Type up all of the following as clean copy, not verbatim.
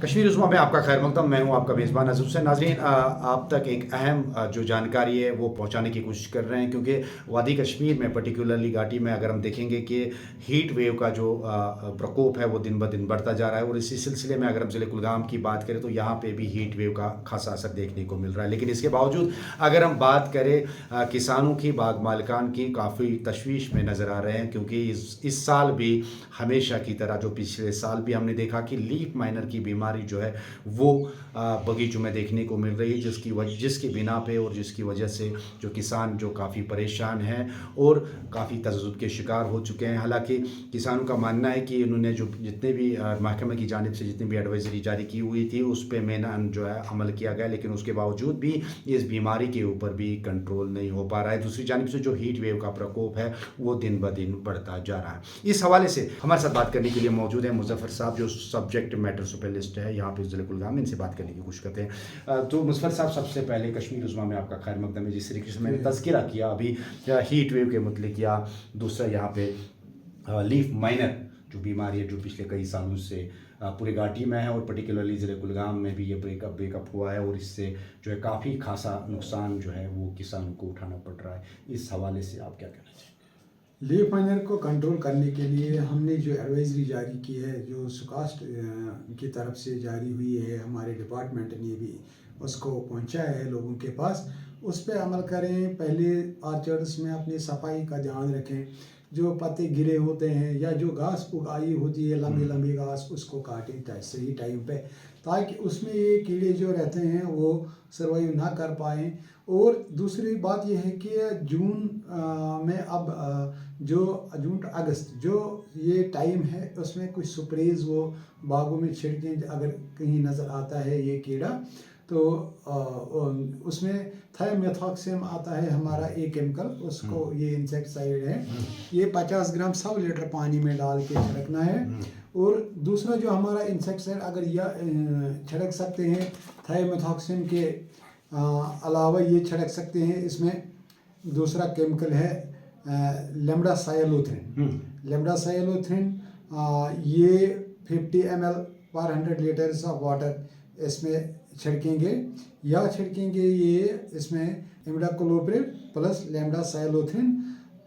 कश्मीर उज़्मा में आपका खैर मकदम। मैं हूं आपका मेज़बान अज़र हुसैन। नाज़रीन, आप तक एक अहम जो जानकारी है वो पहुंचाने की कोशिश कर रहे हैं, क्योंकि वादी कश्मीर में पर्टिकुलरली घाटी में अगर हम देखेंगे कि हीट वेव का जो प्रकोप है वो दिन ब दिन बढ़ता जा रहा है। और इसी सिलसिले में अगर हम ज़िले कुलगाम की बात करें तो यहाँ पे भी हीट वेव का खासा असर देखने को मिल रहा है। लेकिन इसके बावजूद अगर हम बात करें किसानों की, बाग मालिकान की काफ़ी तशवीश में नज़र आ रहे हैं, क्योंकि इस साल भी हमेशा की तरह जो पिछले साल भी हमने देखा कि लीफ माइनर की बीमारी जो है वो बगीचों में देखने को मिल रही है, जिसकी बिना पे और जिसकी वजह से जो किसान जो काफ़ी परेशान हैं और काफ़ी तज़ुज़ुब के शिकार हो चुके हैं। हालांकि किसानों का मानना है कि उन्होंने जो जितने भी महकमे की जानिब से जितनी भी एडवाइजरी जारी की हुई थी उस पर मेन जो है अमल किया गया, लेकिन उसके बावजूद भी इस बीमारी के ऊपर भी कंट्रोल नहीं हो पा रहा है। दूसरी जानिब से जो हीट वेव का प्रकोप है वो दिन ब दिन बढ़ता जा रहा है। इस हवाले से हमारे साथ बात करने के लिए मौजूद है मुज़फ़्फ़र साहब, जो सब्जेक्ट मैटर स्पेशलिस्ट है यहाँ पे ज़िले कुलगाम। इनसे बात करने की कोशिश करते हैं। तो मुज़फ़्फ़र साहब, सबसे पहले कश्मीर उज़्मा में आपका खैर मकदम है। जिस तरीके से मैंने तज़किरा किया अभी हीट वेव के मतलब, या दूसरा यहाँ पे लीफ माइनर जो बीमारी है जो पिछले कई सालों से पूरे घाटी में है और पर्टिकुलरली ज़िले कुलगाम में भी ये ब्रेकअप हुआ है, और इससे जो है काफ़ी खासा नुकसान जो है वो किसानों को उठाना पड़ रहा है। इस हवाले से आप क्या कहना चाहिए? लीफ माइनर को कंट्रोल करने के लिए हमने जो एडवाइजरी जारी की है, जो सुकास्ट की तरफ से जारी हुई है, हमारे डिपार्टमेंट ने भी उसको पहुंचाया है लोगों के पास। उस पर अमल करें। पहले आर्चर्ड्स में अपनी सफाई का ध्यान रखें। जो पत्ते गिरे होते हैं या जो घास उगाई होती है, लंबी लंबी घास, उसको काटें सही टाइम पे, ताकि उसमें ये कीड़े जो रहते हैं वो सर्वाइव ना कर पाएँ। और दूसरी बात यह है कि जून में अब जो जून टू अगस्त जो ये टाइम है उसमें कुछ स्प्रेज वो बागों में छिड़कें। अगर कहीं नज़र आता है ये कीड़ा तो उसमें थायोमेथॉक्सिम आता है हमारा एक केमिकल, उसको ये इंसेक्टिसाइड है, ये 50 ग्राम 100 लीटर पानी में डाल के छिड़कना है। और दूसरा जो हमारा इंसेक्टिसाइड अगर यह छिड़क सकते हैं थायोमेथॉक्सिम के अलावा, ये छिड़क सकते हैं। इसमें दूसरा केमिकल है लेमडासाइलोथ्रिन। लेमडासाइलोथ्रिन ये 50 ml पर 100 लीटर्स ऑफ वाटर इसमें छिड़केंगे, या छिड़केंगे ये इसमें इमिडाक्लोप्रिड प्लस लेमडासाइलोथ्रिन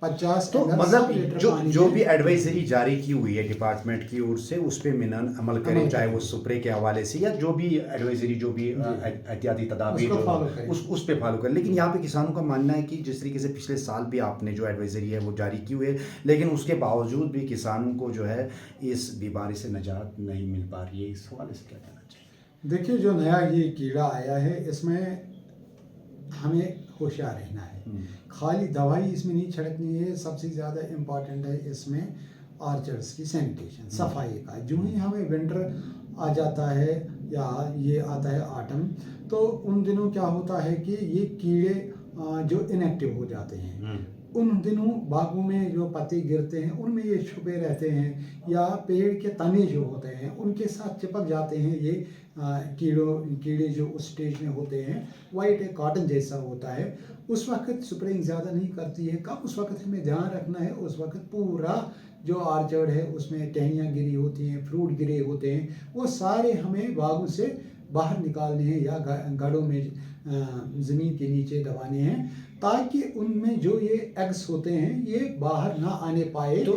50 तो ml मतलब जो भी एडवाइजरी जारी की हुई है डिपार्टमेंट की ओर से उस पर मिनन अमल करें, चाहे वो स्प्रे के हवाले से या जो भी एडवाइजरी जो भी एहतियाती तदाबीर उस पर फॉलो करें। लेकिन यहाँ पे किसानों का मानना है कि जिस तरीके से पिछले साल भी आपने जो एडवाइजरी है वो जारी की हुई है, लेकिन उसके बावजूद भी किसानों को जो है इस बीमारी से निजात नहीं मिल पा रही है। इस हवाले से क्या कहना चाहिए? देखिए, जो नया ये कीड़ा आया है इसमें हमें होशियार रहना है। खाली दवाई इसमें नहीं छिड़कनी है। सबसे ज़्यादा इम्पॉर्टेंट है इसमें आर्चर्स की सैनिटेशन, सफाई का। जो ही हमें विंटर आ जाता है या ये आता है आटम, तो उन दिनों क्या होता है कि ये कीड़े जो इनएक्टिव हो जाते हैं। उन दिनों बागों में जो पत्ते गिरते हैं उनमें ये छुपे रहते हैं, या पेड़ के तने जो होते हैं उनके साथ चिपक जाते हैं। ये कीड़े जो उस स्टेज में होते हैं, वाइट एक कॉटन जैसा होता है। उस वक्त स्प्रेइंग ज़्यादा नहीं करती है। कब उस वक्त हमें ध्यान रखना है, उस वक्त पूरा जो ऑर्चर्ड है उसमें टहनियाँ गिरी होती हैं, फ्रूट गिरे होते हैं, वो सारे हमें बागों से बाहर निकालने हैं या गढ़ों में ज़मीन के नीचे दबाने हैं, ताकि उनमें जो ये एग्स होते हैं ये बाहर ना आने पाए। तो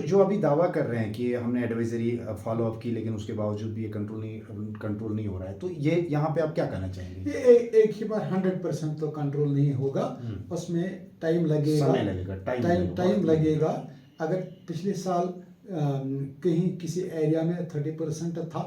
जो अभी दावा कर रहे हैं कि हमने एडवाइजरी फॉलो अप की लेकिन उसके बावजूद भी ये कंट्रोल नहीं हो रहा है, तो ये यहाँ पे आप क्या कहना चाहेंगे? ये एक ही बार 100% तो कंट्रोल नहीं होगा। उसमें टाइम लगेगा, समय लगेगा, टाइम लगेगा। अगर पिछले साल कहीं किसी एरिया में 30% था,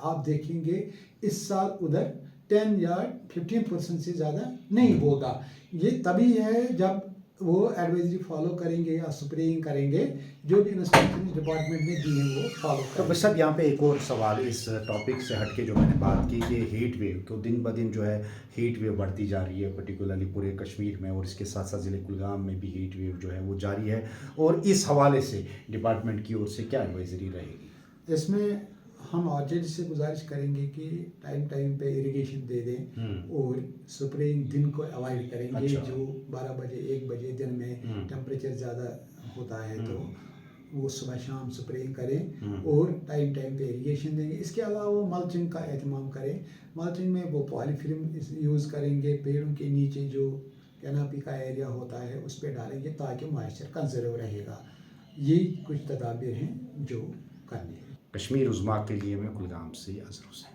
आप देखेंगे इस साल उधर 10 या 15% से ज़्यादा नहीं होगा। ये तभी है जब वो एडवाइजरी फॉलो करेंगे या स्प्रेइंग करेंगे, जो भी इंस्ट्रक्शन डिपार्टमेंट ने दी है वो फॉलो करेंगे। तो बस सब यहाँ पे एक और सवाल इस टॉपिक से हटके जो मैंने बात की कि हीट वेव तो दिन ब दिन जो है हीट वेव बढ़ती जा रही है, पर्टिकुलरली पूरे कश्मीर में, और इसके साथ साथ ज़िले कुलगाम में भी हीट वेव जो है वो जारी है। और इस हवाले से डिपार्टमेंट की ओर से क्या एडवाइजरी रहेगी? इसमें हम आर्चर्ड से गुजारिश करेंगे कि टाइम टाइम पे इरिगेशन दे दें और स्प्रेइंग दिन को अवॉइड करेंगे। जो 12 बजे 1 बजे दिन में टेम्परेचर ज़्यादा होता है तो वो सुबह शाम स्प्रे करें और टाइम टाइम पे इरीगेशन देंगे। इसके अलावा मल्चिंग का एहतमाम करें। मल्चिंग में वो पॉलीफिल्म यूज़ करेंगे, पेड़ों के नीचे जो कैनोपी का एरिया होता है उस पर डालेंगे ताकि मॉइस्चर कंजर्व रहेगा। ये कुछ तदाबीर हैं जो करनी है। कश्मीर उज़्मा के लिए मैं कुलगाम से अज़हर हुसैन।